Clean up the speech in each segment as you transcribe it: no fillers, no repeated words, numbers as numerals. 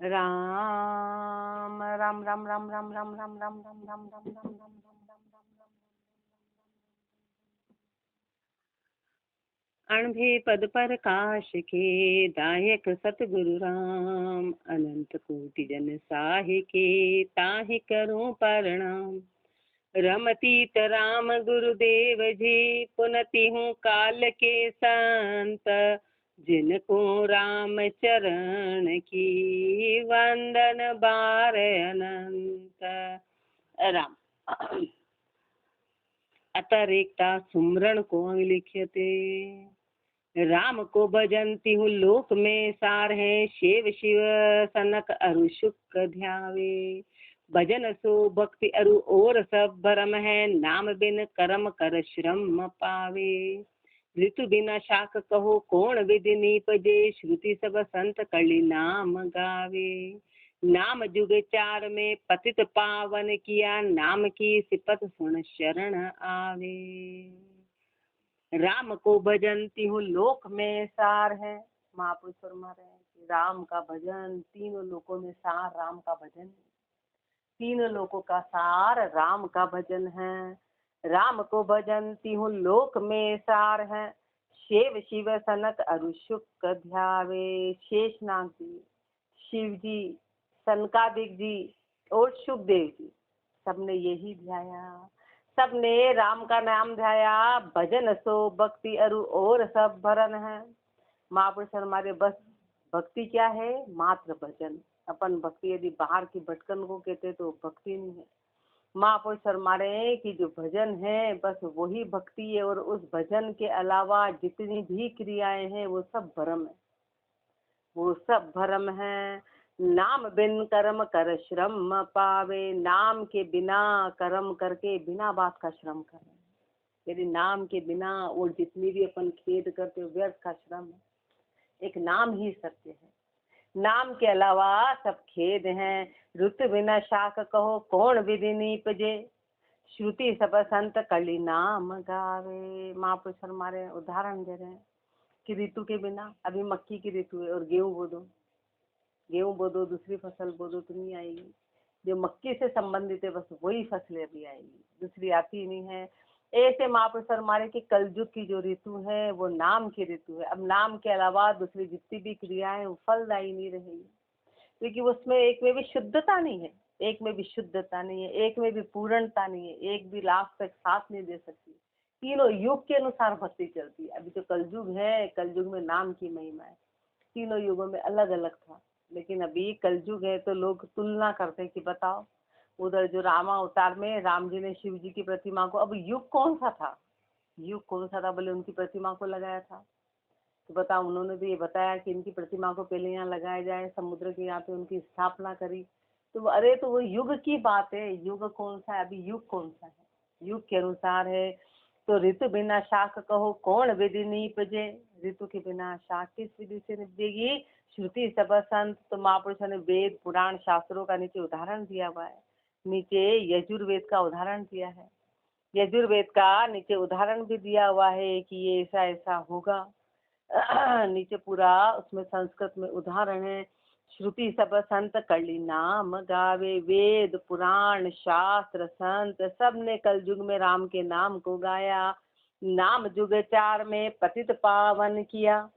राम राम राम राम राम राम राम राम राम राम राम राम राम राम अणभे पद पर काश के दायक सतगुरु राम। अनंत कोटि जन साहि के ताहि करूं प्रणाम। रमतीत राम गुरुदेव जी पुनति हूँ काल के संत। जिनको राम चरण की वंदन बार अनंत। राम अतरेकता सुमरण को अंग लिख्यते। राम को भजंती हूँ लोक में सार है। शिव शिव सनक अरु शुक ध्यावे। भजन सो भक्ति अरु और सब भरम है। नाम बिन कर्म कर श्रम पावे। ऋतु बिना शाक कहो कौन विधि नीपजे। श्रुति सब संत कली नाम गावे। नाम जुग चार में पतित पावन किया। नाम की सिपत सुन शरण आवे। राम को भजनती हूँ लोक में सार है। महापुरुष फरमा रहे हैं कि राम का भजन तीनों लोकों में सार राम का भजन है। तीनों लोकों का सार राम का भजन है। राम को भजनती हूँ लोक में सार है। शिव शिव सनक अरु शुक ध्यावे। शेषनाग जी, शिव जी, सनकादिक जी और सुखदेव जी सबने यही ध्याया। सबने राम का नाम ध्याया। भजन सो भक्ति अरु और सब भरन है। महापुरुष हमारे बस भक्ति क्या है? मात्र भजन। अपन भक्ति यदि बाहर की भटकन को कहते तो भक्ति नहीं है। महापुरुष हमारे की जो भजन है बस वही भक्ति है। और उस भजन के अलावा जितनी भी क्रियाएं हैं वो सब भ्रम है। वो सब भ्रम है। नाम बिन कर्म कर श्रम पावे। नाम के बिना कर्म करके बिना बात का श्रम करें। यदि नाम के बिना और जितनी भी अपन खेद करते हो व्यर्थ का श्रम है। एक नाम ही सत्य है। नाम के अलावा सब खेद हैं। ऋतु बिना शाक कहो कौन विधि नीपजे। श्रुति सब संत कली नाम गावे। महापुरुष हमारे उदाहरण दे रहे हैं कि ऋतु के बिना अभी मक्की की ऋतु है और गेहूं बो दो दूसरी फसल बो दो तो नहीं आएगी। जो मक्की से संबंधित है बस वही फसलें अभी आएगी, दूसरी आती नहीं है। ऐसे महापुरुष हमारे की कलयुग की जो ऋतु है वो नाम की ऋतु है। अब नाम के अलावा दूसरी जितनी भी क्रियाएं वो फलदायी नहीं रहेगी, क्योंकि उसमें एक में भी शुद्धता नहीं है। एक में भी शुद्धता नहीं है, एक में भी पूर्णता नहीं है, एक भी लास्ट तक साथ नहीं दे सकती। तीनों युग के अनुसार भक्ति चलती है। अभी जो कलयुग है, कलयुग में नाम की महिमा है। तीनों युगों में अलग अलग था, लेकिन अभी कलयुग है तो लोग तुलना करते कि बताओ उधर जो रामा अवतार में राम जी ने शिव जी की प्रतिमा को, अब युग कौन सा था? युग कौन सा था बोले उनकी प्रतिमा को लगाया था? तो बताओ उन्होंने तो ये बताया कि इनकी प्रतिमा को पहले यहाँ लगाया जाए, समुद्र के यहाँ पे उनकी स्थापना करी। तो अरे तो वो युग की बात है। युग कौन सा है? अभी युग कौन सा है? युग के अनुसार है। तो ऋतु बिना शाक कहो कौन विधि नीपजे। ऋतु के बिना शाक किस विधि से निपजेगी? श्रुति सब संत। तो महापुरुषों ने वेद पुराण शास्त्रों का नीचे उदाहरण दिया हुआ है। नीचे यजुर्वेद का उदाहरण दिया है। यजुर्वेद का नीचे उदाहरण भी दिया हुआ है कि ये ऐसा ऐसा होगा। नीचे पूरा उसमें संस्कृत में उदाहरण है। श्रुति सब संत कली नाम गावे। वेद पुराण शास्त्र संत सब ने कल युग में राम के नाम को गाया। नाम जुग चार में पतित पावन किया।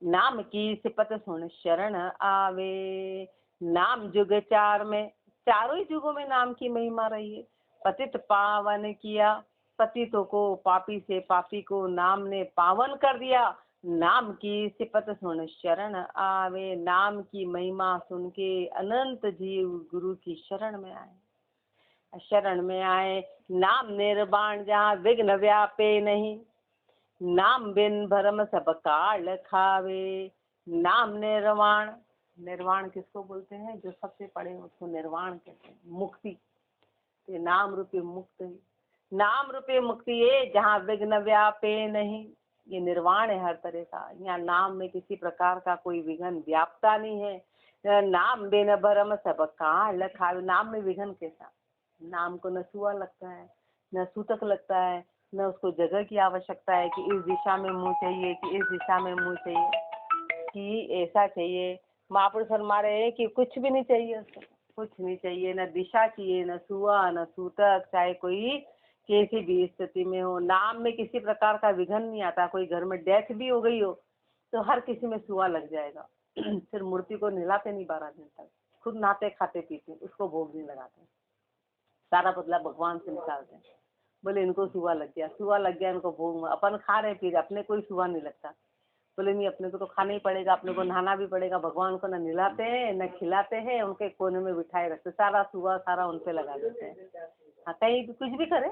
नाम की सिपत सुन शरण आवे। नाम जुग चार में, चारों ही युगों में नाम की महिमा रही है। पतित पावन किया, पतितों को, पापी से पापी को नाम ने पावन कर दिया। नाम की सिपत सुन शरण आवे। नाम की महिमा सुन के अनंत जीव गुरु की शरण में आए। शरण में आए। नाम निर्वाण जहाँ विघ्न व्यापे नहीं। नाम बिन भरम सब काल खावे। नाम निर्वाण, निर्वाण किसको बोलते हैं? जो सबसे पढ़े उसको निर्वाण कहते हैं, मुक्ति। तो नाम रूपी मुक्ति, नाम रूपी मुक्ति है जहाँ विघ्न व्यापे नहीं। ये निर्वाण है हर तरह का। यहाँ नाम में किसी प्रकार का कोई विघ्न व्यापता नहीं है। नाम बिन भरम सब काल खावे। नाम में विघ्न कैसा? नाम को न सुआ लगता है, न सूतक लगता है, न उसको जगह की आवश्यकता है कि इस दिशा में मुंह चाहिए, कि इस दिशा में मुंह चाहिए, कि ऐसा चाहिए। महापुरुष फरमा रहे हैं कि कुछ भी नहीं चाहिए उसको, कुछ नहीं चाहिए, न दिशा चाहिए, न सुआ न सूतक, चाहे कोई कैसी भी स्थिति में हो, नाम में किसी प्रकार का विघन नहीं आता। कोई घर में डेथ भी हो गई हो तो हर किसी में सुआ लग जाएगा। फिर मूर्ति को नहलाते नहीं 12 दिन तक, खुद नहाते खाते पीते, उसको भोग नहीं लगाते, सारा बदला भगवान से निकालते हैं। बोले इनको सुआ लग गया, सुआ लग गया इनको भोग में, अपन खा रहे पी रहे, अपने कोई सुआ नहीं लगता। बोले नहीं, अपने को तो खाना ही पड़ेगा, अपने को नहाना भी पड़ेगा। भगवान को न नहलाते हैं न खिलाते हैं, उनके कोने में बिठाए रखते, सारा सुआ सारा उन पे लगा देते हैं। हाँ, कहीं भी कुछ भी करे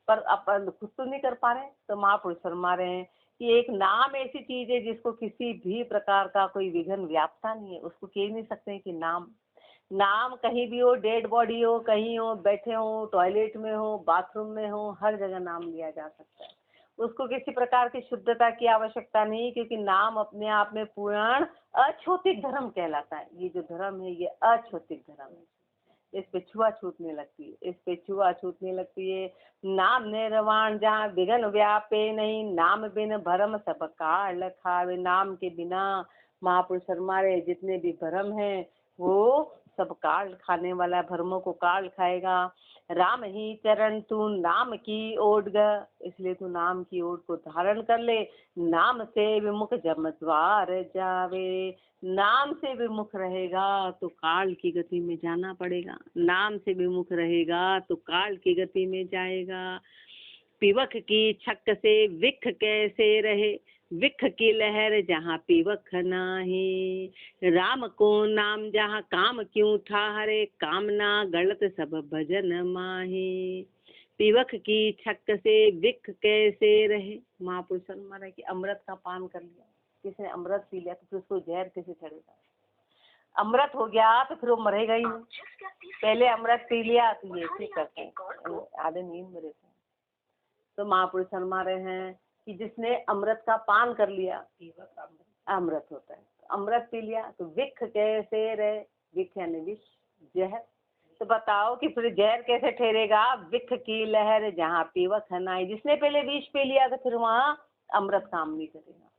पर अपन खुद तो नहीं कर पा रहे। तो महापुरुष फरमा रहे हैं कि एक नाम ऐसी चीज है जिसको किसी भी प्रकार का कोई विघन व्यापता नहीं है। उसको कह नहीं सकते कि नाम, नाम कहीं भी हो, डेड बॉडी हो, कहीं हो, बैठे हो, टॉयलेट में हो, बाथरूम में हो, हर जगह नाम लिया जा सकता है। उसको किसी प्रकार की शुद्धता की आवश्यकता नहीं, क्योंकि नाम अपने आप में पूर्ण अछूतिक धर्म कहलाता है। ये जो धर्म है ये अछूतिक धर्म है, इस पे छुआछूत नहीं लगती है, इस पे छुआछूत नहीं लगती है। नाम निर्वाण जहाँ विघन व्यापे नहीं, नाम बिन भरम सब काल खावे। नाम के बिना महापुरुष फरमा रहे जितने भी भरम है वो सब काल खाने वाला, भरमों को काल खाएगा। राम ही चरण तू नाम की ओट ग, इसलिए तू नाम की ओट को धारण कर ले। नाम से विमुख जम द्वार जावे, नाम से विमुख रहेगा तो काल की गति में जाना पड़ेगा, नाम से विमुख रहेगा तो काल की गति में जाएगा। पीवक की छक से विख कैसे रहे, विख की लहर जहाँ पीवक नाही। राम को नाम जहाँ काम क्यों ठहरे, कामना गलत सब भजन माही। पीवक की छक से विख कैसे रहे, महापुरुष फरमा कि अमृत का पान कर लिया, किसने अमृत पी लिया तो फिर उसको जहर कैसे चढ़ेगा। अमृत हो गया तो फिर वो मरेगा ही नहीं। पहले अमृत पी लिया तो ये ठीक करते हैं, आधे नींद में रहते हैं। तो महापुरुष फरमा रहे हैं कि जिसने अमृत का पान कर लिया अमृत होता है। अमृत पी लिया तो विख कैसे रहे, विख यानी विष, जहर। तो बताओ कि फिर जहर कैसे ठहरेगा। विख की लहर जहाँ पीवक नाई, जिसने पहले विष पी लिया तो फिर वहाँ अमृत काम नहीं करेगा,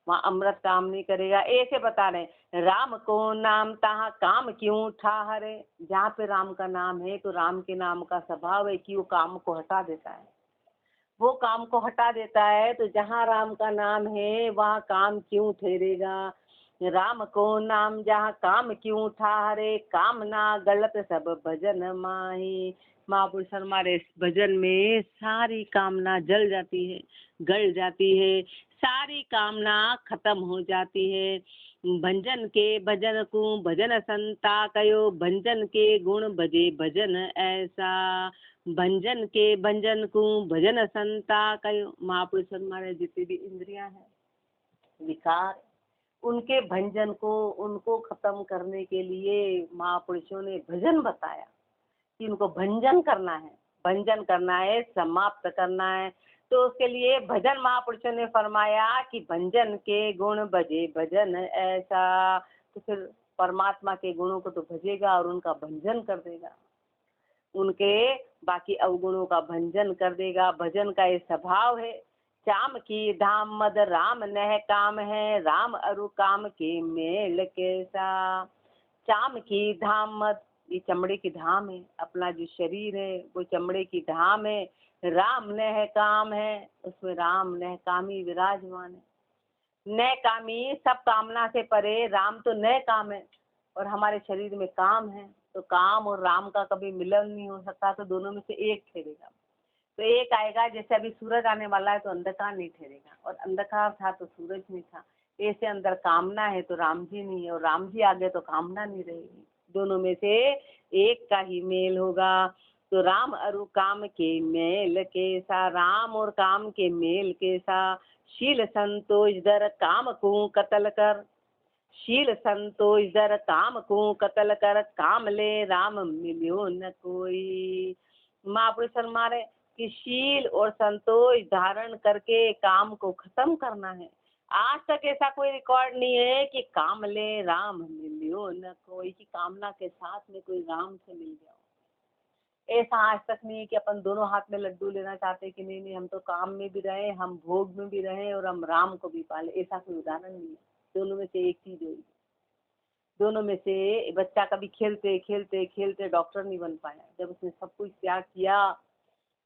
वहाँ अमृत काम नहीं करेगा। ऐसे बता रहे राम को नाम तहाँ काम क्यों ठहरे, जहाँ पे राम का नाम है तो राम के नाम का स्वभाव है कि वो काम को हटा देता है, वो काम को हटा देता है। तो जहाँ राम का नाम है वहाँ काम क्यों ठहरेगा। राम को नाम जहाँ काम क्यों ठहरे, कामना गलत सब भजन माही। महापुरुष हमारे भजन में सारी कामना जल जाती है, गल जाती है, सारी कामना खत्म हो जाती है। भंजन के भजन को भजन संता कयो, भंजन के गुण भजे भजन ऐसा। भंजन के भंजन को भजन संता कयो, महापुरुष हमारे जितनी भी इंद्रियां हैं, विकार, उनके भंजन को, उनको खत्म करने के लिए महापुरुषों ने भजन बताया कि उनको भंजन करना है, भंजन करना है, समाप्त करना है। तो उसके लिए भजन महापुरुषों ने फरमाया कि भंजन के गुण भजे भजन ऐसा। तो फिर परमात्मा के गुणों को तो भजेगा और उनका भंजन कर देगा, उनके बाकी अवगुणों का भंजन कर देगा। भजन का ये स्वभाव है। चाम की धाम मद राम नह काम है, राम अरु काम के मेल कैसा। चाम की धाम मद, ये चमड़े की धाम है, अपना जो शरीर है वो चमड़े की धाम है। राम नह काम है, उसमें राम नह कामी विराजमान है। नह कामी सब कामना से परे, राम तो नह काम है और हमारे शरीर में काम है। तो काम और राम का कभी मिलन नहीं हो सकता, तो दोनों में से एक ठहरेगा। तो एक आएगा, जैसे अभी सूरज आने वाला है तो अंधकार नहीं ठहरेगा, और अंधकार था तो सूरज नहीं था। ऐसे अंदर कामना है तो राम जी नहीं है, और राम जी आ गए तो कामना नहीं रहेगी। दोनों में से एक का ही मेल होगा। तो राम अरु काम के मेल कैसा, राम और काम के मेल कैसा। शील संतोष दर काम को कतल कर, शील संतोष दर काम को कतल कर, काम ले राम मिलियो न कोई। महापुरुष फरमा रहे कि शील और संतोष धारण करके काम को खत्म करना है। आज तक ऐसा कोई रिकॉर्ड नहीं है कि काम ले राम मिलियो न कोई, की कामना के साथ में कोई राम से मिल गया। ऐसा आज तक नहीं है कि अपन दोनों हाथ में लड्डू लेना चाहते कि नहीं नहीं हम तो काम में भी रहे, हम भोग में भी रहे और हम राम को भी पाले, ऐसा कोई उदाहरण नहीं है। दोनों में से एक चीज होगी। दोनों में से बच्चा कभी खेलते खेलते खेलते डॉक्टर नहीं बन पाया। जब उसने सब कुछ त्याग किया,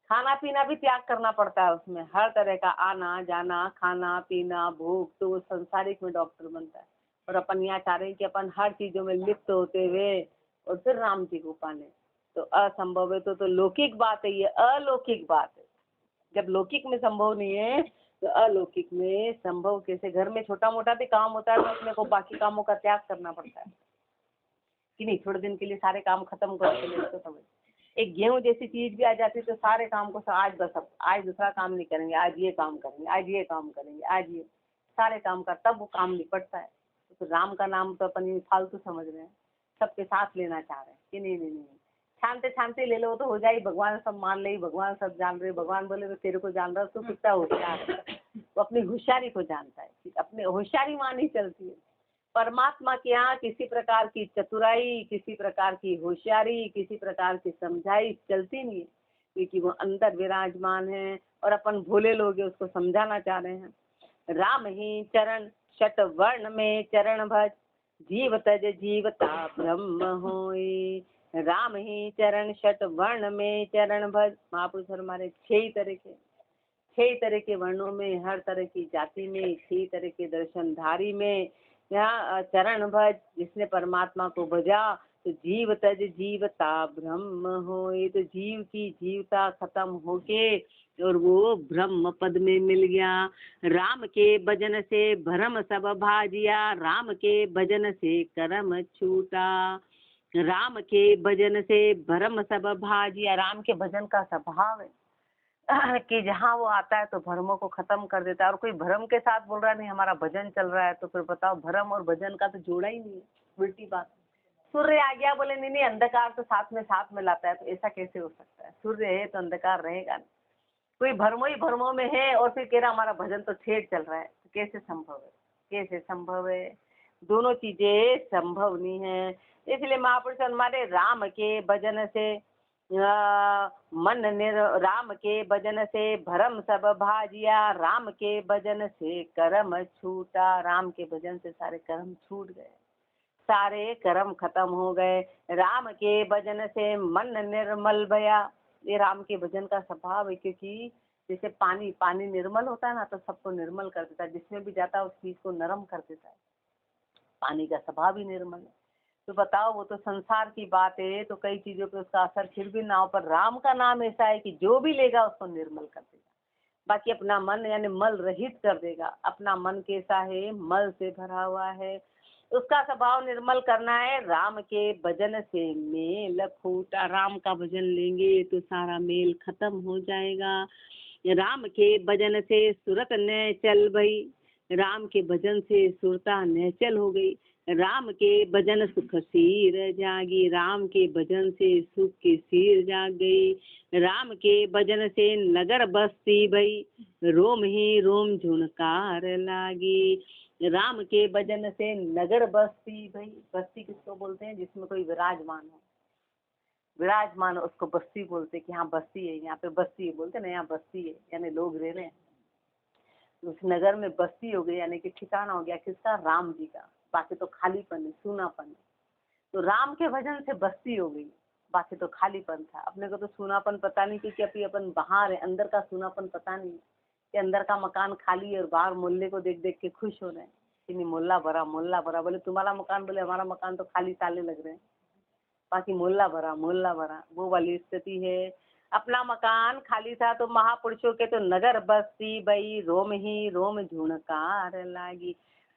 खाना पीना भी त्याग करना पड़ता है उसमें, हर तरह का आना जाना, खाना पीना, भूख, तो वो संसारिक में डॉक्टर बनता है। और अपन यहाँ चाह रहे हैं कि अपन हर चीजों में लिप्त होते हुए और फिर राम जी को पाने, तो असंभव है। तो लौकिक बात है, ये अलौकिक बात है। जब लौकिक में संभव नहीं है तो अलौकिक में संभव कैसे? घर में छोटा मोटा भी काम होता है तो अपने को बाकी कामों का त्याग करना पड़ता है कि नहीं? थोड़े दिन के लिए सारे काम खत्म कर चले तो समझ, एक गेहूं जैसी चीज भी आ जाती है तो सारे काम को आज बस अब आज दूसरा काम नहीं करेंगे, आज ये काम करेंगे, आज ये काम करेंगे, आज ये सारे काम का, तब वो काम निपटता है। तो राम का नाम तो अपन फालतू समझ रहे हैं, सबके साथ लेना चाह रहे हैं कि नहीं नहीं नहीं, शांति शांति ले लो तो हो जाए। भगवान सब मान ले, भगवान सब जान रहे, भगवान बोले तो तेरे को जान रहा, तो कितना होशियार है, वो अपनी होशियारी को जानता है, अपने होशियारी मानी चलती है। परमात्मा के यहाँ किसी प्रकार की चतुराई, किसी प्रकार की होशियारी, किसी प्रकार की समझाई चलती नहीं है, क्योंकि वो अंदर विराजमान है और अपन भोले लोग उसको समझाना चाह रहे हैं। राम ही चरण शत वर्ण में चरण भज, जीव तज जीवता ब्रह्म होई। राम ही चरण शत वर्ण में चरण भज, महापुरुष हमारे 6 तरह के वर्णों में, हर तरह की जाति में, 6 तरह के दर्शनधारी में, यहाँ चरण भज, जिसने परमात्मा को भजा तो जीव तज जीवता ब्रह्म होए, तो जीव की जीवता खत्म होके और वो ब्रह्म पद में मिल गया। राम के भजन से भरम सब भाजिया, राम के भजन से कर्म छूटा। राम के भजन से भरम सब भाजिया, राम के भजन का स्वभाव है कि जहाँ वो आता है तो भ्रमों को खत्म कर देता है। और कोई भ्रम के साथ बोल रहा है नहीं हमारा भजन चल रहा है, तो फिर बताओ भ्रम और भजन का तो जोड़ा ही नहीं है, उल्टी बात। सूर्य आ गया बोले नहीं नहीं अंधकार तो साथ में लाता है, तो ऐसा कैसे हो सकता है? सूर्य है तो अंधकार रहेगा नहीं। कोई भ्रमो ही भ्रमों में है और फिर कह रहा हमारा भजन तो ठेठ चल रहा है, तो कैसे संभव है? कैसे संभव है? दोनों चीजें संभव नहीं है। इसलिए महापुरुष हमारे राम के भजन से राम के भजन से भरम सब भाजिया, राम के भजन से कर्म छूटा। राम के भजन से सारे कर्म छूट गए, सारे कर्म खत्म हो गए। राम के भजन से मन निर्मल भया, ये राम के भजन का स्वभाव है। क्योंकि जैसे पानी निर्मल होता है ना, तो सबको निर्मल कर देता है, जिसमें भी जाता है उस चीज को नरम कर देता है। पानी का स्वभाव ही निर्मल है। तो बताओ, वो तो संसार की बात है, तो कई चीजों पे उसका असर फिर भी ना हो, पर राम का नाम ऐसा है कि जो भी लेगा उसको निर्मल कर देगा। बाकी अपना मन यानी मल रहित कर देगा। अपना मन कैसा है? मल से भरा हुआ है, उसका स्वभाव निर्मल करना है। राम के भजन से मेल फूटा, राम का भजन लेंगे तो सारा मेल खत्म हो जाएगा। राम के भजन से सुरत न चल भई, राम के भजन से सुरता निश्चल हो गई। राम के भजन सुख सीर जागी, राम के भजन से सुख की सीर जाग गई। राम के भजन से नगर बस्ती भई, रोम ही रोम झुनकार लागी। राम के भजन से नगर बस्ती भई, बस्ती किसको बोलते हैं? जिसमें कोई विराजमान हो, विराजमान उसको बस्ती बोलते कि हाँ बस्ती है, यहाँ पे बस्ती है, बोलते ना यहाँ बस्ती है, यानी लोग रह रहे हैं। उस नगर में बस्ती हो गई, यानी कि ठिकाना हो गया किसका? राम जी का। बाकी तो खालीपन है, सूनापन है। तो राम के भजन से बस्ती हो गई, बाकी तो खालीपन था। अपने को तो सूनापन पता नहीं, क्योंकि अभी अपन बाहर है, अंदर का सूनापन पता नहीं कि अंदर का मकान खाली है और बाहर मोहल्ले को देख देख के खुश हो रहे हैं कि नहीं मोहल्ला भरा, मोहल्ला भरा। बोले तुम्हारा मकान, बोले हमारा मकान तो खाली ताले लग रहे हैं, बाकी मोहल्ला भरा, मोहल्ला भरा। वो वाली स्थिति है। अपना मकान खाली था तो महापुरुषों के तो नगर बस्ती भई, रोम ही रोम झुनकार लागी।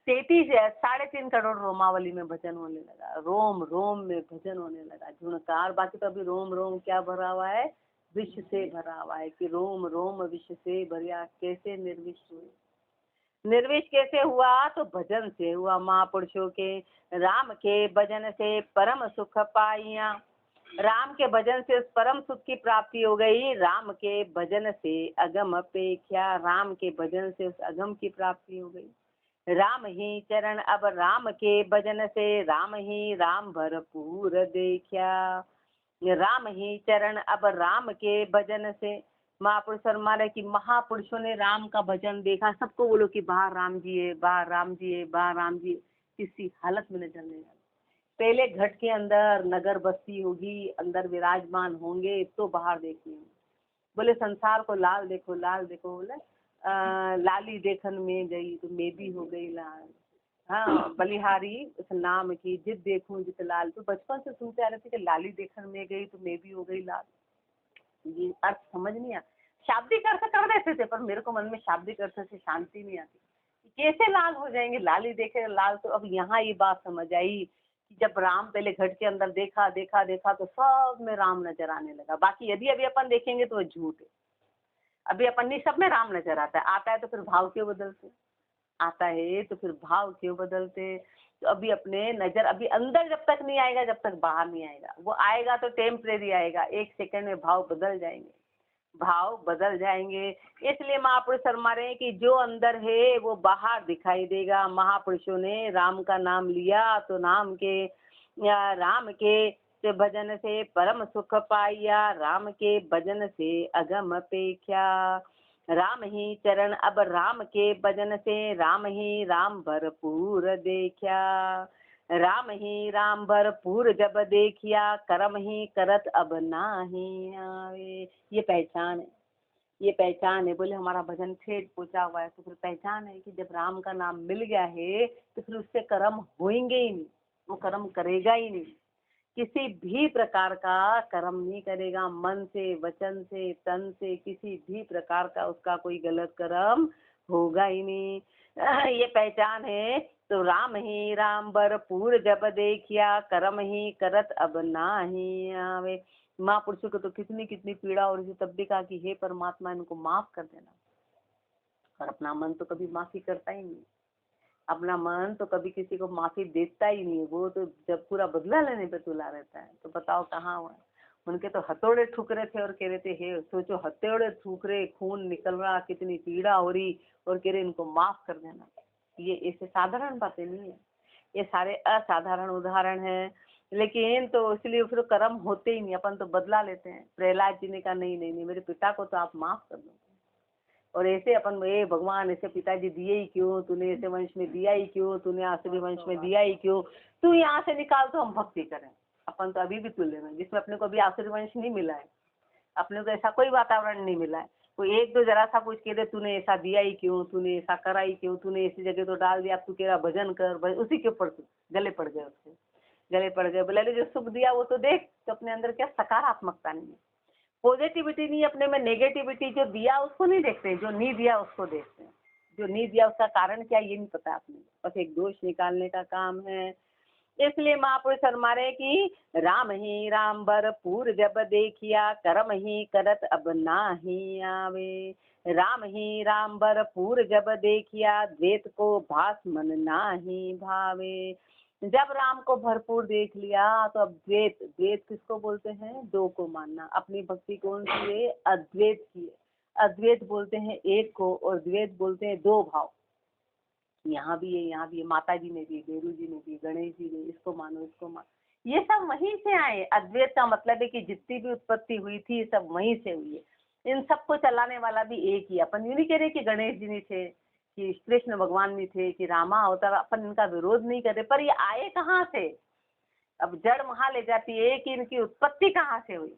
3.5 करोड़ रोमावली में भजन होने लगा, रोम रोम में भजन होने लगा, झुनकार। बाकी तो अभी रोम रोम क्या भरा हुआ है? विष से भरा हुआ है कि रोम रोम विष से भरिया। कैसे निर्विष हुए? निर्विष कैसे हुआ? तो भजन से हुआ महापुरुषों के। राम के भजन से परम सुख पाइया, राम के भजन से उस परम सुख की प्राप्ति हो गई। राम के भजन से अगम अपेक्षा, राम के भजन से उस अगम की प्राप्ति हो गई। राम ही चरण अब राम के भजन से, राम ही राम भरपूर देखा। राम ही चरण अब राम के भजन से, महापुरुष फरमाने की महापुरुषों ने राम का भजन देखा। सबको बोलो कि बाहर राम जी है, बाहर राम जी है, बाहर राम जी है, किसी हालत में नजर नहीं आए। पहले घट के अंदर नगर बस्ती होगी, अंदर विराजमान होंगे तो बाहर देखेंगे। बोले संसार को लाल देखो, लाल देखो। बोले लाली देखन में गई तो मैं भी हो गई लाल। हाँ, बलिहारी उस नाम की जिद देखूं जित लाल। तो बचपन से सुनते आ रहे थे कि लाली देखन में गई तो मैं भी हो गई लाल। ये अर्थ समझ नहीं आता। शाब्दिक अर्थ कर देते थे, पर मेरे को मन में शाब्दिक अर्थ से शांति नहीं आती। कैसे लाल हो जाएंगे, लाली देखे लाल। तो अब यहाँ ये बात समझ आई कि जब राम पहले घट के अंदर देखा देखा देखा तो सब में राम नजर आने लगा। बाकी यदि अभी अपन देखेंगे तो झूठ है। अभी अपन नहीं, सब में राम नजर आता है तो फिर भाव क्यों बदलते, आता है तो फिर भाव क्यों बदलते। तो अभी अपने नजर अभी अंदर जब तक नहीं आएगा, जब तक बाहर नहीं आएगा। वो आएगा तो टेम्परेरी आएगा, 1 सेकंड में भाव बदल जाएंगे, भाव बदल जाएंगे। इसलिए महापुरुष फरमा रहे हैं कि जो अंदर है वो बाहर दिखाई देगा। महापुरुषों ने राम का नाम लिया तो राम के भजन से परम सुख पाया, राम के भजन से अगम अपेक्षा। राम ही चरण अब राम के भजन से, राम ही राम भरपूर देखा। राम ही राम भरपूर जब देखिया, कर्म ही करत अब नाही आवे। ये पहचान है, ये पहचान है। बोले हमारा भजन ठेठ पहुंचा हुआ है तो फिर पहचान है कि जब राम का नाम मिल गया है तो फिर उससे कर्म होंगे ही नहीं, वो कर्म करेगा ही नहीं। किसी भी प्रकार का कर्म नहीं करेगा, मन से, वचन से, तन से, किसी भी प्रकार का उसका कोई गलत कर्म होगा ही नहीं। ये पहचान है। तो राम ही राम भरपूर जब देखिया, कर्म ही करत अब नाही आवे। महापुरुषों को तो कितनी कितनी पीड़ा और तब भी कहा कि हे परमात्मा इनको माफ कर देना। और अपना मन तो कभी माफी करता ही नहीं, अपना मन तो कभी किसी को माफी देता ही नहीं। वो तो जब पूरा बदला लेने पे तुला रहता है। तो बताओ कहाँ हुआ। उनके तो हथौड़े ठुक रहे थे और कह रहे थे हे, सोचो हथौड़े ठुक रहे, खून निकल रहा, कितनी पीड़ा हो रही, और कह रहे इनको माफ कर देना। ये ऐसे साधारण बातें नहीं है, ये सारे असाधारण उदाहरण हैं। लेकिन तो इसलिए फिर कर्म होते ही नहीं, अपन तो बदला लेते हैं। प्रहलाद जी ने कहा नहीं नहीं नहीं, मेरे पिता को तो आप माफ कर दो। और ऐसे अपन ए भगवान ऐसे पिताजी दिए ही क्यों, तूने ऐसे वंश में दिया ही क्यों, तूने आसुरी वंश में दिया ही क्यों, तू यहाँ से निकाल तो हम भक्ति करें। अपन तो अभी भी तुल्य में, जिसमें अपने को अभी आसुरी वंश नहीं मिला है, अपने को ऐसा कोई वातावरण नहीं मिला है। कोई एक दो जरा सा कुछ कह दे तूने ऐसा दिया ही क्यों, तूने ऐसा करा ही क्यों, तूने ऐसी जगह तो डाल दिया, तू कह रहा भजन कर, उसी के ऊपर गले पड़ गए, उसके गले पड़ गए। बोले जो सुख दिया वो तो देख, तो अपने अंदर क्या सकारात्मकता नहीं है, पॉजिटिविटी नहीं, अपने में नेगेटिविटी। जो दिया उसको नहीं देखते, जो नहीं दिया उसको देखते हैं। जो नहीं दिया उसका कारण क्या ये नहीं पता अपने, बस एक दोष निकालने का काम है। इसलिए महापुरुष फरमा रहे कि राम ही राम भरपूर जब देखिया, कर्म ही करत अब नाही आवे। राम ही राम भरपूर जब देखिया, द्वैत को भास मन नाही भावे। जब राम को भरपूर देख लिया तो अब द्वैत, द्वैत किसको बोलते हैं, दो को मानना। अपनी भक्ति कौन सी है, अद्वैत की है। अद्वैत बोलते हैं एक को, और द्वैत बोलते हैं दो भाव। यहाँ भी है, यहाँ भी है, माता जी ने भी, देरू जी ने भी, गणेश जी ने, इसको मानो इसको मानो, ये सब वहीं से आए। अद्वैत का मतलब है कि जितनी भी उत्पत्ति हुई थी सब वहीं से हुई है। इन सबको चलाने वाला भी एक ही। अपन यूँ नहीं कह रहे कि गणेश जी नहीं थे, कि कृष्ण भगवान नहीं थे, कि रामा अवतार, अपन इनका विरोध नहीं कर रहे, पर ये आए कहाँ से। अब जड़ वहां ले जाती है कि इनकी उत्पत्ति कहाँ से हुई।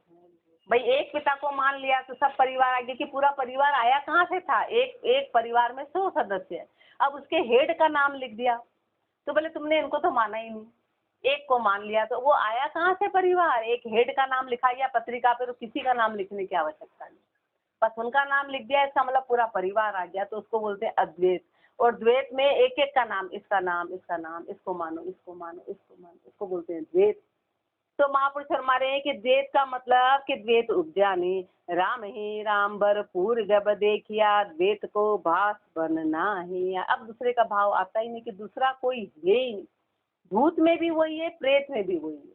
भाई एक पिता को मान लिया तो सब परिवार आगे, कि पूरा परिवार आया कहाँ से था, एक परिवार में 100 सदस्य है। अब उसके हेड का नाम लिख दिया तो बोले तुमने इनको तो माना ही नहीं, एक को मान लिया तो वो आया कहाँ से परिवार। एक हेड का नाम लिखा गया पत्रिका पे तो किसी का नाम लिखने की आवश्यकता नहीं, बस उनका नाम लिख दिया, इसका मतलब पूरा परिवार आ गया। तो उसको बोलते हैं अद्वैत। और द्वैत में एक एक का नाम, इसका नाम, इसका नाम, इसको मानो, इसको मानो, इसको मानो, इसको बोलते हैं द्वैत। तो महापुरुष फरमा रहे हैं कि द्वैत का मतलब कि द्वैत उपजा नहीं। राम ही राम भरपूर जब देखिया, द्वैत को भास बन नाही। अब दूसरे का भाव आता ही नहीं, कि दूसरा कोई है ही नहीं। भूत में भी वही है, प्रेत में भी वही है।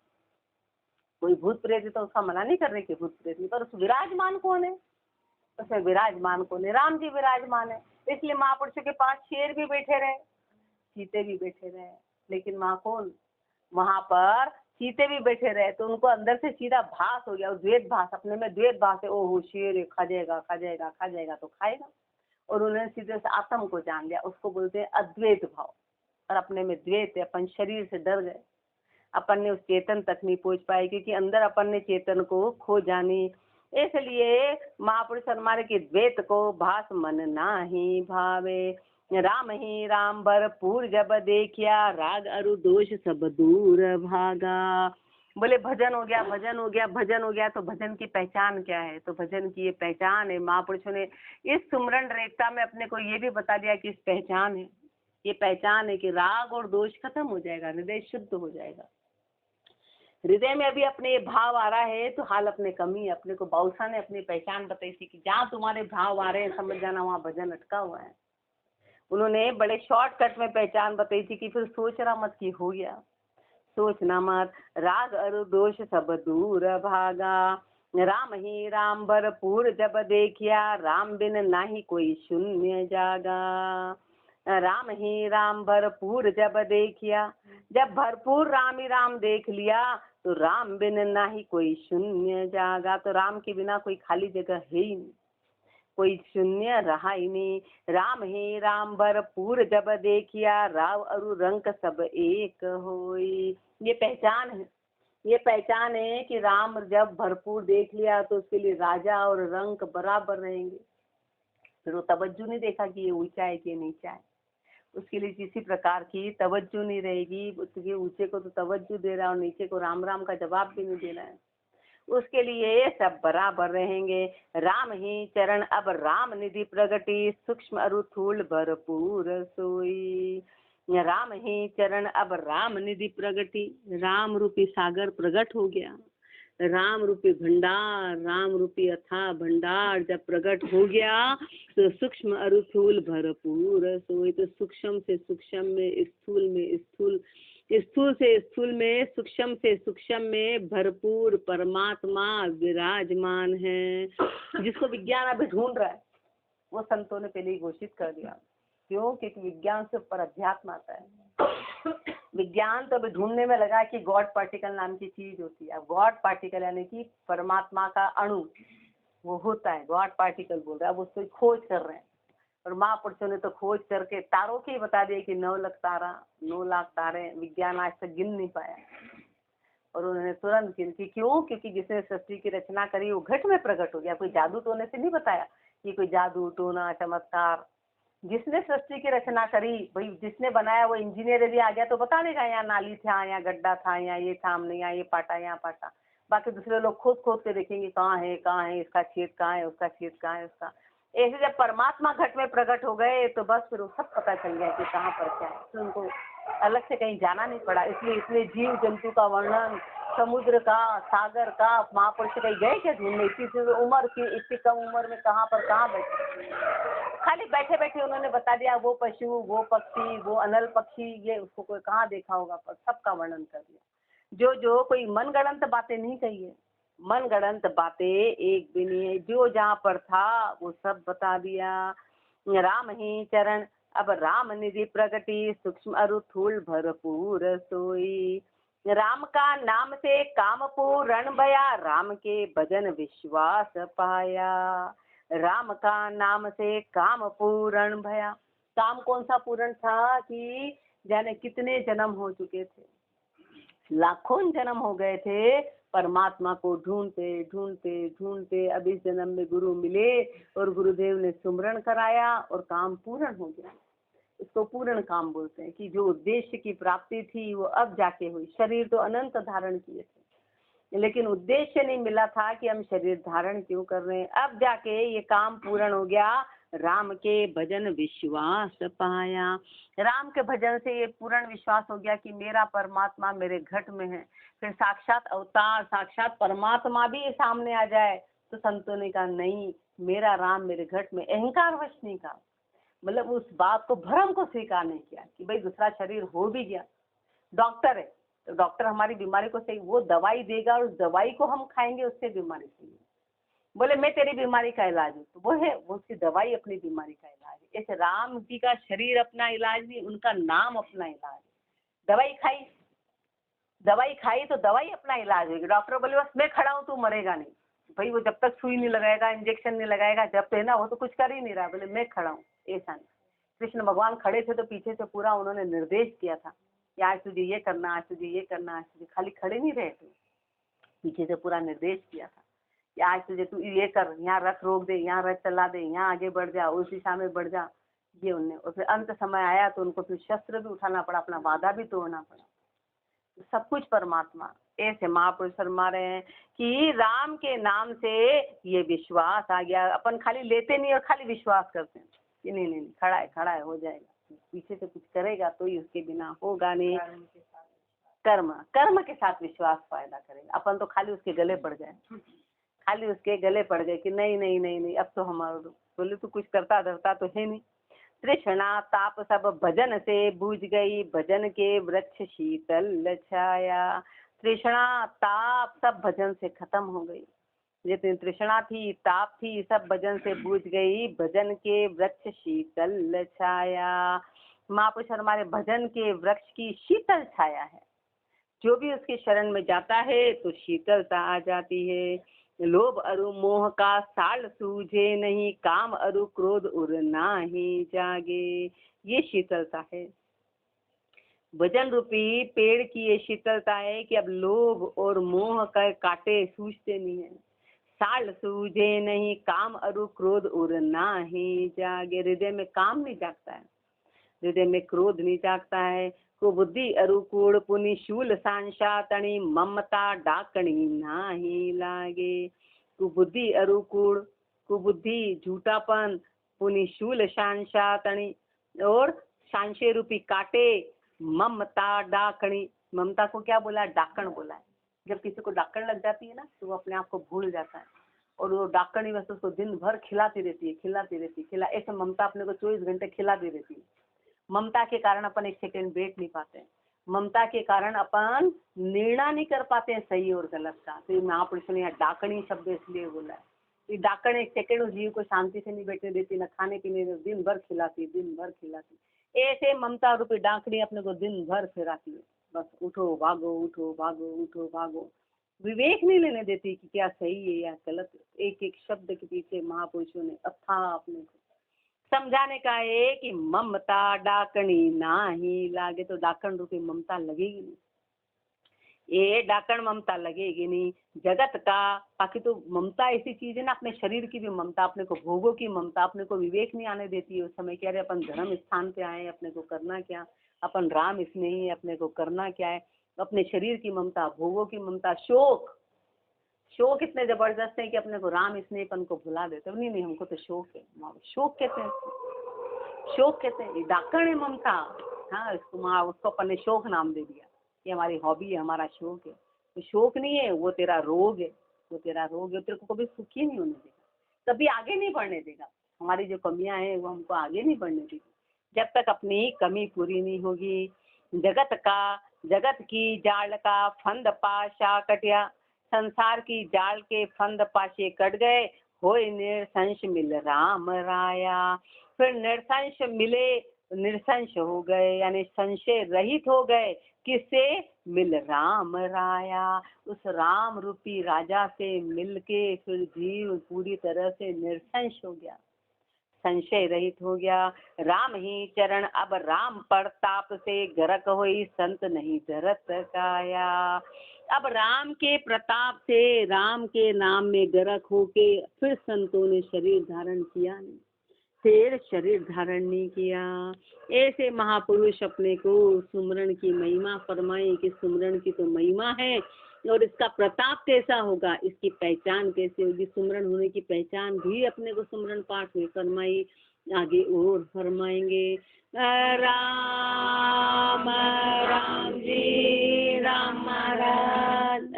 कोई भूत प्रेत है तो उसका मना नहीं कर रहे कि भूत प्रेत नहीं, पर उस विराजमान कौन है, उसमें विराजमान कौन है, राम जी विराजमान है। इसलिए महापुरुषों के पास शेर भी बैठे रहे, चीते भी बैठे रहे, लेकिन वहाँ कौन, वहां पर चीते भी बैठे रहे तो उनको अंदर से सीधा भास हो गया, द्वैत भास, अपने में द्वैत भास है। ओहो शेर खा जाएगा, खा जाएगा, खा जाएगा तो खाएगा। और उन्होंने सीधे से आत्म को जान लिया, उसको बोलते हैं अद्वैत भाव। और अपने में द्वैत है, अपन शरीर से डर गए, अपन ने उस चेतन तक नहीं पहुंच पाए, क्योंकि अंदर अपन ने चेतन को खो जानी। इसलिए महापुरुष हमारे की द्वैत को भास मन नाही भावे, राम ही राम भरपूर जब देखिया, राग अरु दोष सब दूर भागा। बोले भजन हो गया, भजन हो गया, भजन हो गया, तो भजन की पहचान क्या है? तो भजन की ये पहचान है, महापुरुषों ने इस सुमरन रेखता में अपने को ये भी बता दिया कि इस पहचान है, ये पहचान है कि राग और दोष खत्म हो जाएगा, हृदय शुद्ध हो जाएगा। हृदय में अभी अपने ये भाव आ रहा है तो हाल अपने कमी है। अपने को बाउसा ने अपनी पहचान बताई थी कि जहाँ तुम्हारे भाव आ रहे हैं समझ जाना वहाँ भजन अटका हुआ है। उन्होंने बड़े शॉर्टकट में पहचान बताई थी कि फिर सोचना मत कि हो गया, सोचना मत, राग अरु दोष सब दूर भागा, राम ही राम भरपूर जब देखिया, राम बिन नाही कोई शून्य जागा। राम ही राम भरपूर जब देखिया, जब भरपूर राम ही राम देख लिया, तो राम बिन नाही कोई शून्य जागा। तो राम के बिना कोई खाली जगह है ही नहीं, कोई शून्य रहा ही नहीं। राम ही राम भरपूर जब देखिया, राव अरु रंग सब एक होई। ये पहचान है, ये पहचान है कि राम जब भरपूर देख लिया तो उसके लिए राजा और रंग बराबर रहेंगे। फिर वो तवज्जो नहीं देखा कि ये ऊंचा है कि ये नीचा है, उसके लिए किसी प्रकार की तवज्जो नहीं रहेगी। उसके ऊंचे को तो तवज्जो दे रहा है और नीचे को राम राम का जवाब भी नहीं दे रहा है, उसके लिए सब बराबर रहेंगे। राम ही चरण अब राम निधि प्रगति, सूक्ष्म अरु थूल भरपूर सोई। राम ही चरण अब राम निधि प्रगति, राम रूपी सागर प्रकट हो गया, राम रूपी भंडार, राम रूपी अथाह भंडार जब प्रकट हो गया तो सूक्ष्म अरु थूल भरपूर सोई। तो सूक्ष्म से सूक्ष्म में, स्थूल में स्थूल, स्थूल से स्थूल में, सूक्ष्म से सूक्ष्म में भरपूर परमात्मा विराजमान है, जिसको विज्ञान अभी ढूंढ रहा है। वो संतों ने पहले ही घोषित कर दिया। क्यों? क्योंकि विज्ञान से ऊपर अध्यात्म आता है। विज्ञान तो अभी ढूंढने में लगा कि गॉड पार्टिकल नाम की चीज होती है। अब गॉड पार्टिकल यानी कि परमात्मा का अणु वो होता है, गॉड पार्टिकल बोल रहा है। अब उसको खोज कर रहे हैं, और महापुरुषों ने तो खोज करके तारों के ही बता दिए कि 9 लाख तारा, 9 लाख तारे विज्ञान आज तक गिन नहीं पाया। और उन्होंने तुरंत गिन की। क्यों? क्योंकि जिसने सृष्टि की रचना करी वो घट में प्रकट हो गया। कोई जादू टोने से नहीं बताया कि कोई जादू टोना चमत्कार। जिसने सृष्टि की रचना करी, भाई जिसने बनाया वो इंजीनियर यदि आ गया तो बता देगा यहाँ नाली था, यहाँ गड्ढा था, यहाँ ये था, हमने यहाँ ये पाटा, यहाँ पाटा। बाकी दूसरे लोग खोद खोद के देखेंगे कहाँ है, इसका छेद कहाँ है, उसका छेद कहाँ है, उसका। ऐसे जब परमात्मा घट में प्रकट हो गए तो बस फिर वो सब पता चल गया कि कहाँ पर क्या है। तो उनको अलग से कहीं जाना नहीं पड़ा। इसलिए इतने जीव जंतु का वर्णन, समुद्र का, सागर का, महापुरुष कहीं गए क्या ढूंढने? इतनी उम्र की, इतनी कम उम्र में कहाँ पर कहाँ बैठे? खाली बैठे बैठे उन्होंने बता दिया वो पशु, वो पक्षी, वो अनल पक्षी, ये उसको कोई कहाँ देखा होगा, पर सबका वर्णन कर दिया। जो कोई मनगढ़ंत बातें नहीं कही है, मनगढ़ंत बातें एक भी नहीं है। जो जहाँ पर था वो सब बता दिया। राम ही चरण अब राम निधि प्रगति, सूक्ष्म अरु थूल भरपूर सोई। राम का नाम से काम पूर्ण भया, राम के भजन विश्वास पाया। राम का नाम से काम पूर्ण भया। काम कौन सा पूर्ण था कि जाने कितने जन्म हो चुके थे, लाखों जन्म हो गए थे परमात्मा को ढूंढते ढूंढते ढूंढते। अब इस जन्म में गुरु मिले और गुरुदेव ने सुमरण कराया और काम पूर्ण हो गया। इसको पूर्ण काम बोलते हैं कि जो उद्देश्य की प्राप्ति थी वो अब जाके हुई। शरीर तो अनंत धारण किए थे, लेकिन उद्देश्य नहीं मिला था कि हम शरीर धारण क्यों कर रहे हैं। अब जाके ये काम पूर्ण हो गया। राम के भजन विश्वास पाया। राम के भजन से ये पूर्ण विश्वास हो गया कि मेरा परमात्मा मेरे घट में है। फिर साक्षात अवतार, साक्षात परमात्मा भी सामने आ जाए तो संतों ने कहा नहीं, मेरा राम मेरे घट में। अहंकार वश नहीं कहा, मतलब उस बात को, भ्रम को स्वीकार नहीं किया कि भाई दूसरा शरीर हो भी गया। डॉक्टर है तो डॉक्टर हमारी बीमारी को सही, वो दवाई देगा और उस दवाई को हम खाएंगे, उससे बीमारी सही है। बोले मैं तेरी बीमारी का इलाज हूँ, तो वो है, वो उसकी दवाई अपनी बीमारी का इलाज है। ऐसे राम जी का शरीर अपना इलाज नहीं, उनका नाम अपना इलाज है। दवाई खाई तो दवाई अपना इलाज होगी। डॉक्टर बोले बस मैं खड़ा हूँ तू मरेगा नहीं, भाई वो जब तक सुई नहीं लगाएगा, इंजेक्शन नहीं लगाएगा, जब तो है ना, वो तो कुछ कर ही नहीं रहा। बोले मैं खड़ा हूँ, ऐसा नहीं। कृष्ण भगवान खड़े थे तो पीछे से पूरा उन्होंने निर्देश किया था कि आज तुझे ये करना, आज तुझे ये करना, आज तुझे, खाली खड़े नहीं रहे थे, पीछे से पूरा निर्देश किया था कि आज तुझे तू ये कर, यहाँ रथ रोक दे, यहाँ रथ चला दे, यहाँ आगे बढ़ जा, उस दिशा में बढ़ जा, ये उनने। और फिर अंत समय आया तो उनको फिर शस्त्र भी उठाना पड़ा, अपना वादा भी तोड़ना पड़ा, तो सब कुछ परमात्मा। ऐसे महापुरुष फरमा रहे हैं कि राम के नाम से ये विश्वास आ गया। अपन खाली लेते नहीं और खाली विश्वास करते हैं कि नहीं नहीं खड़ा है हो जाएगा, पीछे से कुछ करेगा तो ही, उसके बिना होगा नहीं। कर्म के साथ विश्वास फायदा करेगा। अपन तो खाली उसके गले पड़ गए, खाली उसके गले पड़ गए कि नहीं नहीं नहीं नहीं, अब तो हमारा बोले तो कुछ करता धरता तो है नहीं। तृष्णा ताप सब भजन से बूझ गई, भजन के वृक्ष शीतल छाया। तृष्णा ताप सब भजन से खत्म हो गई, जितनी तृष्णा थी, ताप थी, सब भजन से बूझ गई, भजन के वृक्ष शीतल छाया। महापुरुष हमारे भजन के वृक्ष की शीतल छाया है, जो भी उसके शरण में जाता है तो शीतलता आ जाती है। लोभ अरु मोह का साल सूझे नहीं, काम अरु क्रोध उर नाही जागे, ये शीतलता है। भजन रूपी पेड़ की ये शीतलता है कि अब लोभ और मोह का कांटे सूझते नहीं है। साल सूझे नहीं, काम अरु क्रोध उर नाही जागे, हृदय में काम नहीं जागता है, हृदय में क्रोध नहीं जागता है। कुबुद्धि अरुकूड़ पुनि शूल सांशा तणी, ममता डाकणी नाही लागे। कुबुद्धि अरुकूड़, कुबुद्धि झूठापन, पुनि शूल सांशा तणी, और सांशे रूपी काटे, ममता डाकणी, ममता को क्या बोला, डाकण बोला है। जब किसी को डाकण लग जाती है ना तो वो अपने आप को भूल जाता है, और वो डाकणी वैसे उसको दिन भर खिलाती रहती है, ऐसे ममता अपने को 24 घंटे खिलाती रहती है। ममता के कारण अपन एक सेकंड बैठ नहीं पाते हैं, ममता के कारण अपन निर्णय नहीं कर पाते हैं सही और गलत का। तो महापुरुष ने यहाँ डाकणी शब्द इसलिए बोला है कि डाकण एक सेकंड उस जीव को शांति से नहीं बैठने देती, न खाने पीने, दिन भर खिलाती। ऐसे ममता रूपी डाकणी अपने को दिन भर फिराती है, बस उठो भागो, विवेक नहीं लेने देती कि क्या सही है या गलत। एक एक शब्द के पीछे महापुरुषों ने अथाह अपने को समझाने का है कि ममता डाकणी नाही लागे, तो डाकण रूपी ममता लगेगी नहीं, ये डाकण ममता लगेगी नहीं। जगत का बाकी तो ममता ऐसी चीज है ना, अपने शरीर की भी ममता, अपने को भोगों की ममता, अपने को विवेक नहीं आने देती है उस समय। कह रहे अपन धर्म स्थान पे आए, अपने को करना क्या, अपन राम इसमें ही, अपने को करना क्या है। अपने शरीर की ममता, भोगों की ममता, शोक इतने जबरदस्त है कि अपने को राम स्नेहपन को भुला देते। नहीं हमको तो शोक है, शोक कहते हैं, ये डाकण है ममता। हाँ, उसको अपन ने शोक नाम दे दिया, ये हमारी हॉबी है, हमारा शौक है। तो शोक नहीं है, वो तेरा रोग है, तेरे को कभी सुखी नहीं होने देगा, कभी आगे नहीं बढ़ने देगा। हमारी जो कमियां हैं वो हमको आगे नहीं बढ़ने देगी जब तक अपनी कमी पूरी नहीं होगी। जगत की जाल का फंद पाशा कटिया, संसार की जाल के फंद पाशे कट गए, होए निरसंश मिल राम राया। फिर निरसंश हो गए, यानी संशय रहित हो गए, किससे, मिल राम राया। उस राम रूपी राजा से मिलके फिर जीव पूरी तरह से निरसंश हो गया, संशय रहित हो गया। राम ही चरण अब राम प्रताप से, गरक होई संत नहीं धरत काया। अब राम के प्रताप से, राम के नाम में गरक होके फिर संतों ने शरीर धारण किया नहीं, फिर शरीर धारण नहीं किया। ऐसे महापुरुष अपने को सुमरण की महिमा फरमाए कि सुमरण की तो महिमा है, और इसका प्रताप कैसा होगा, इसकी पहचान कैसे होगी। सुमरण होने की पहचान भी अपने को सुमरण पाठ में फरमाई, आगे और फरमाएंगे। राम राम जी राम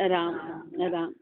राम राम राम।